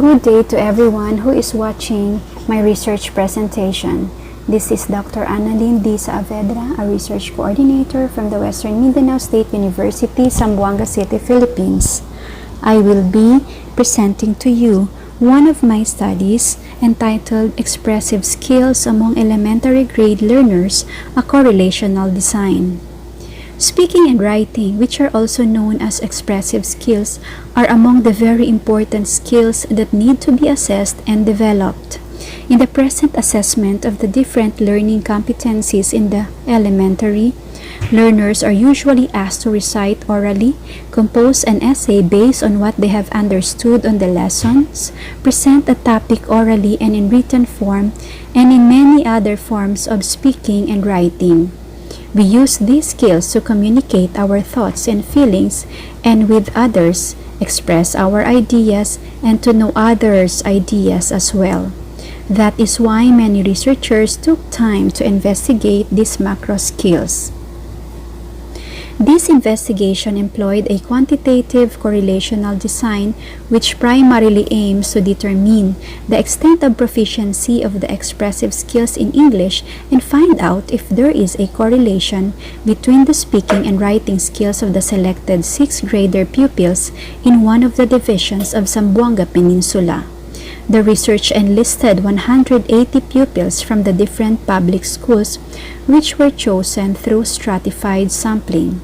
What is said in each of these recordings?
Good day to everyone who is watching my research presentation. This is Dr. Annalyn D. Saavedra, a research coordinator from the Western Mindanao State University, Zamboanga City, Philippines. I will be presenting to you one of my studies entitled Expressive Skills Among Elementary Grade Learners, a Correlational Design. Speaking and writing, which are also known as expressive skills, are among the very important skills that need to be assessed and developed. In the present assessment of the different learning competencies in the elementary, learners are usually asked to recite orally, compose an essay based on what they have understood on the lessons, present a topic orally and in written form, and in many other forms of speaking and writing. We use these skills to communicate our thoughts and feelings and with others, express our ideas, and to know others' ideas as well. That is why many researchers took time to investigate these macro skills. This investigation employed a quantitative correlational design which primarily aims to determine the extent of proficiency of the expressive skills in English and find out if there is a correlation between the speaking and writing skills of the selected 6th grader pupils in one of the divisions of Zamboanga Peninsula. The research enlisted 180 pupils from the different public schools which were chosen through stratified sampling.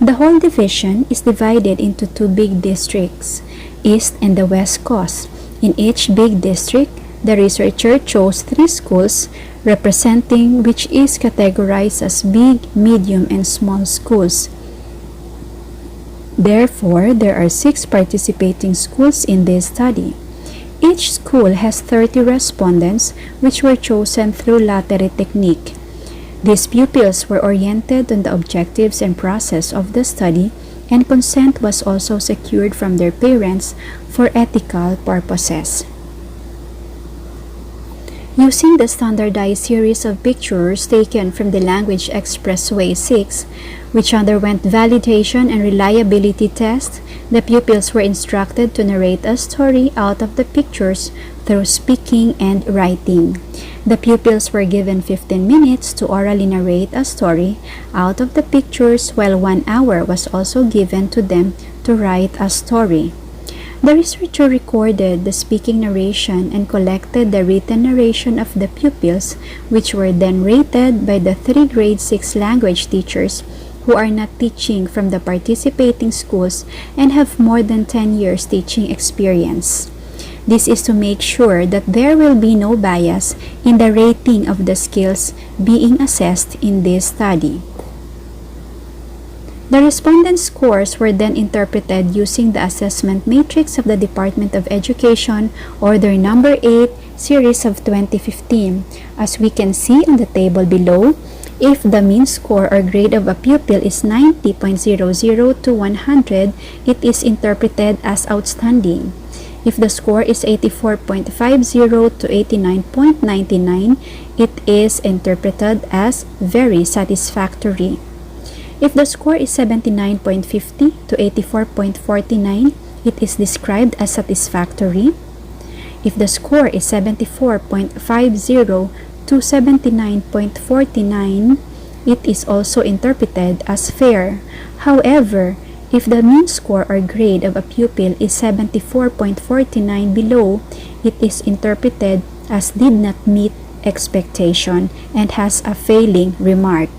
The whole division is divided into two big districts, East and the West Coast. In each big district, the researcher chose 3 schools representing which is categorized as big, medium, and small schools. Therefore, there are 6 participating schools in this study. Each school has 30 respondents which were chosen through lottery technique. These pupils were oriented on the objectives and process of the study, and consent was also secured from their parents for ethical purposes. Using the standardized series of pictures taken from the Language Expressway 6, which underwent validation and reliability tests, the pupils were instructed to narrate a story out of the pictures through speaking and writing. The pupils were given 15 minutes to orally narrate a story out of the pictures, while 1 hour was also given to them to write a story. The researcher recorded the speaking narration and collected the written narration of the pupils, which were then rated by the 3 grade 6 language teachers who are not teaching from the participating schools and have more than 10 years teaching experience. This is to make sure that there will be no bias in the rating of the skills being assessed in this study. The respondent scores were then interpreted using the assessment matrix of the Department of Education, Order Number 8, Series of 2015. As we can see on the table below, if the mean score or grade of a pupil is 90.00 to 100, it is interpreted as outstanding. If the score is 84.50 to 89.99, it is interpreted as very satisfactory. If the score is 79.50 to 84.49, it is described as satisfactory. If the score is 74.50 to 79.49, it is also interpreted as fair. However, if the mean score or grade of a pupil is 74.49 below, it is interpreted as did not meet expectation and has a failing remark.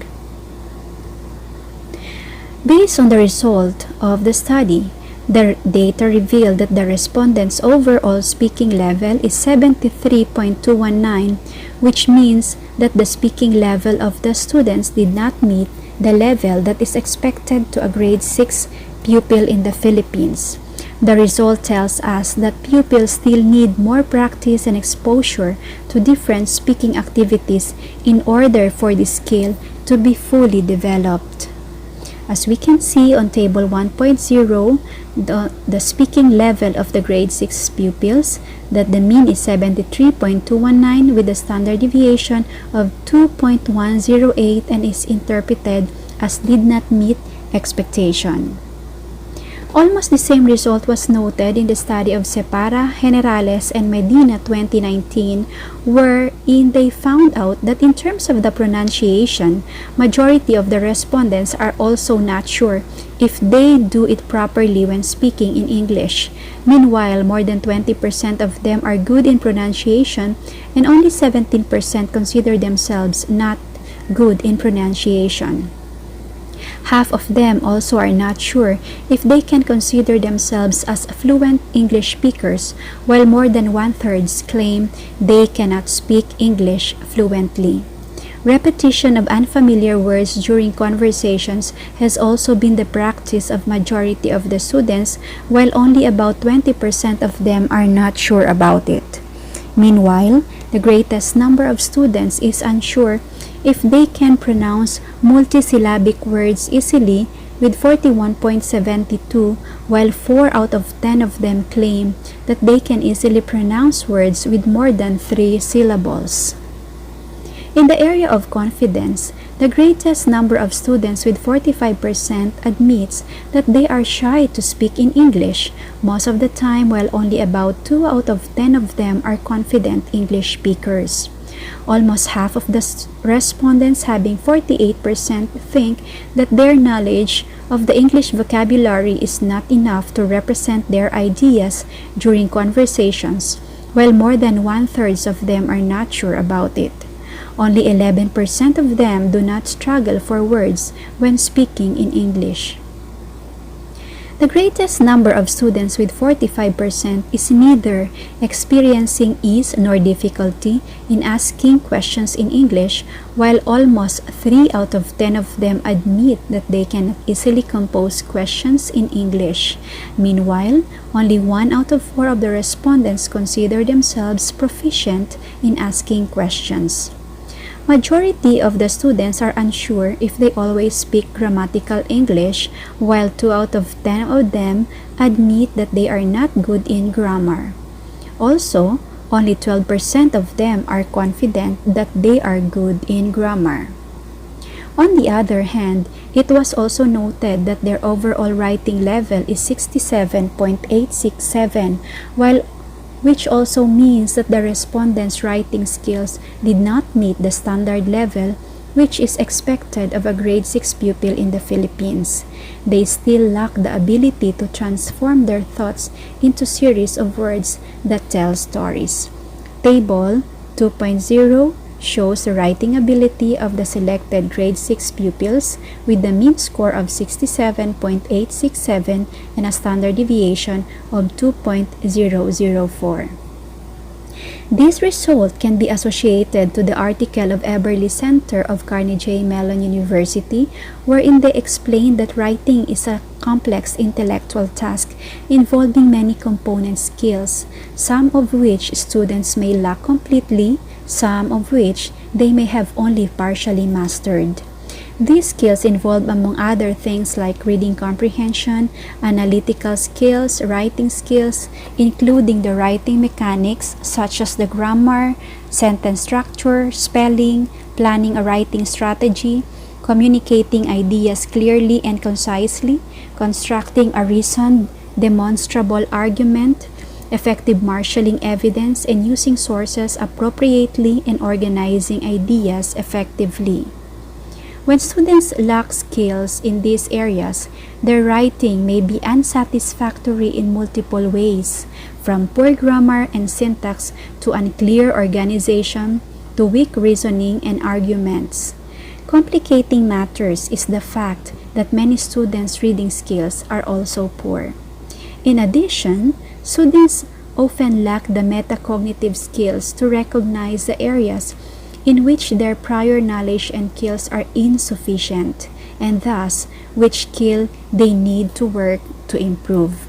Based on the result of the study, the data revealed that the respondents' overall speaking level is 73.219, which means that the speaking level of the students did not meet the level that is expected to a grade 6 pupil in the Philippines. The result tells us that pupils still need more practice and exposure to different speaking activities in order for this skill to be fully developed. As we can see on Table 1.0, the speaking level of the grade 6 pupils, that the mean is 73.219 with a standard deviation of 2.108 and is interpreted as did not meet expectation. Almost the same result was noted in the study of Separa, Generales, and Medina 2019, wherein they found out that in terms of the pronunciation, majority of the respondents are also not sure if they do it properly when speaking in English. Meanwhile, more than 20% of them are good in pronunciation and only 17% consider themselves not good in pronunciation. Half of them also are not sure if they can consider themselves as fluent English speakers, while more than one-third claim they cannot speak English fluently. Repetition of unfamiliar words during conversations has also been the practice of majority of the students, while only about 20% of them are not sure about it. Meanwhile, the greatest number of students is unsure if they can pronounce multisyllabic words easily, with 41.72, while 4 out of 10 of them claim that they can easily pronounce words with more than 3 syllables. In the area of confidence, the greatest number of students, with 45%, admits that they are shy to speak in English most of the time, while only about 2 out of 10 of them are confident English speakers. Almost half of the respondents, having 48%, think that their knowledge of the English vocabulary is not enough to represent their ideas during conversations, while more than one-third of them are not sure about it. Only 11% of them do not struggle for words when speaking in English. The greatest number of students, with 45%, is neither experiencing ease nor difficulty in asking questions in English, while almost 3 out of 10 of them admit that they can easily compose questions in English. Meanwhile, only 1 out of 4 of the respondents consider themselves proficient in asking questions. Majority of the students are unsure if they always speak grammatical English, while 2 out of 10 of them admit that they are not good in grammar. Also, only 12% of them are confident that they are good in grammar. On the other hand, it was also noted that their overall writing level is 67.867, which also means that the respondents' writing skills did not meet the standard level which is expected of a grade 6 pupil in the Philippines. They still lack the ability to transform their thoughts into series of words that tell stories. Table 2.0 shows the writing ability of the selected grade 6 pupils with the mean score of 67.867 and a standard deviation of 2.004. This result can be associated to the article of Eberly Center of Carnegie Mellon University, wherein they explain that writing is a complex intellectual task involving many component skills, some of which students may lack completely, some of which they may have only partially mastered. These skills involve, among other things, like reading comprehension, analytical skills, writing skills, including the writing mechanics such as the grammar, sentence structure, spelling, planning a writing strategy, communicating ideas clearly and concisely, constructing a reasoned, demonstrable argument, effective marshalling evidence, and using sources appropriately and organizing ideas effectively. When students lack skills in these areas, their writing may be unsatisfactory in multiple ways, from poor grammar and syntax to unclear organization to weak reasoning and arguments. Complicating matters is the fact that many students' reading skills are also poor. In addition, students often lack the metacognitive skills to recognize the areas in which their prior knowledge and skills are insufficient, and thus which skill they need to work to improve.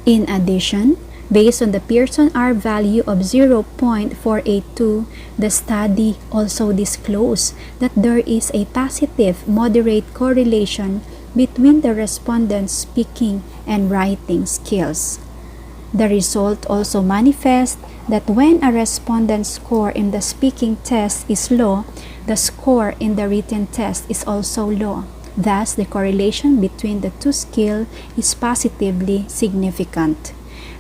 In addition, based on the Pearson R value of 0.482, the study also disclosed that there is a positive moderate correlation between the respondents' speaking and writing skills. The result also manifests that when a respondent's score in the speaking test is low, the score in the written test is also low. Thus, the correlation between the two skills is positively significant.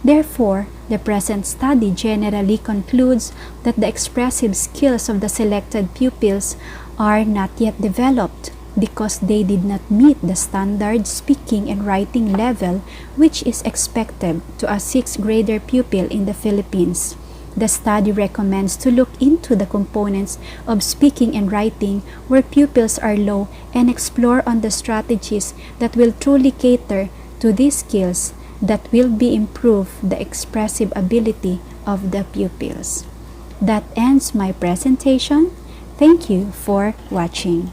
Therefore, the present study generally concludes that the expressive skills of the selected pupils are not yet developed because they did not meet the standard speaking and writing level which is expected to a 6th grader pupil in the Philippines. The study recommends to look into the components of speaking and writing where pupils are low and explore on the strategies that will truly cater to these skills that will be improve the expressive ability of the pupils. That ends my presentation. Thank you for watching.